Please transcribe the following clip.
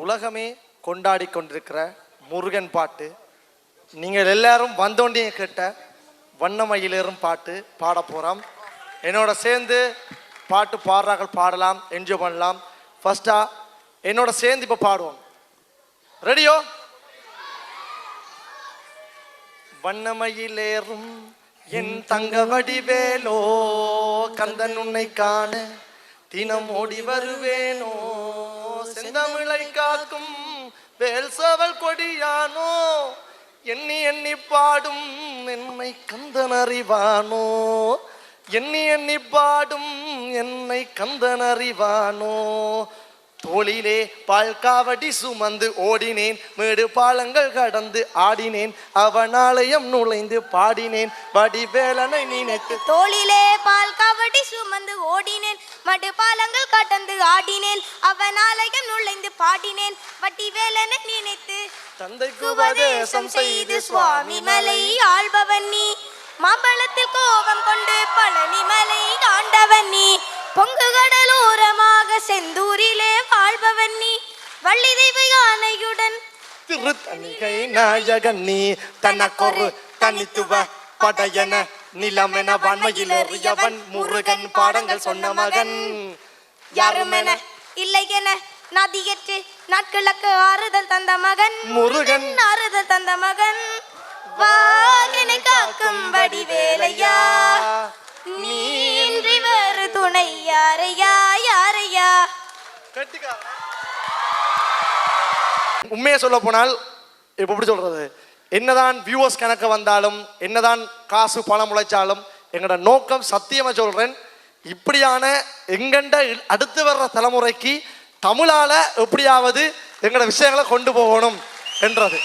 உலகமே கொண்டாடி கொண்டிருக்கிற முருகன் பாட்டு. நீங்கள் எல்லாரும் வந்தோண்டிய கேட்ட வண்ணமயிலேறும் பாட்டு பாட போகிறோம். என்னோட சேர்ந்து பாட்டு பாடுறார்கள், பாடலாம், என்ஜாய் பண்ணலாம். ஃபர்ஸ்டா என்னோட சேர்ந்து இப்போ பாடுவோம். ரெடியோ? வண்ணமயிலேறும் என் தங்க வடிவேலோ, கந்தன் உன்னை காண தினம் ஓடி வருவேனோ, செந்தமிழை காக்கும் வேல் சவல் கொடியானோ, எண்ணி எண்ணி பாடும் என்னை கந்தன் அறிவானோ, எண்ணி எண்ணி பாடும் என்னை கந்தன் அறிவானோ, தோளிலே பால் காவடி சுமந்து ஓடினேன், மேடு பாலங்கள் கடந்து ஆடினேன், அவன் ஆலயம் நுழைந்து பாடினேன், வடிவேலனை நினைத்து. தோளிலே பால் காவடி சுமந்து ஓடினேன், மடு பாலங்கள் கடந்து ஆடினேன், அவன் ஆலயம் நுழைந்து பாடினேன், வடிவேலனை நினைத்து. தந்தைக்கு உபதேசம் செய்து சுவாமி மலை ஆள்பவன் நீ, மாம்பழத்தில் கோபம் கொண்டு பழனி மலை ஆண்டவன் நீ, பொங்கு கடலோரமாக செந்தூரிலே வாழ்பவன் நீ, வள்ளி தெய்வ யானையுடன் திருத்தணிகை நாயகன் நீ, தனக்கொரு தனித்துவ படையன நிலமென வான்மையிலேறியவன், முருகன் பாடங்கள் சொன்ன மகன், யாருமென இல்லை என நதியற்று நாட்களுக்கு ஆறுதல் தந்த மகன், முருகன் ஆறுதல் தந்த மகன், வாகனை காக்கும் வடிவேலையா, நீ இன்றி வேறு துணை யாரையா யாரையா. உண்மையை சொல்ல போனால் இப்ப எப்படி சொல்றது, என்னதான் வியூவர்ஸ் கணக்கு வந்தாலும், என்னதான் காசு பணம் உழைச்சாலும், எங்களோட நோக்கம் சத்தியமா சொல்றேன், இப்படியான எங்கண்ட அடுத்து வர்ற தலைமுறைக்கு தமிழால எப்படியாவது எங்களோட விஷயங்களை கொண்டு போகணும் என்றது.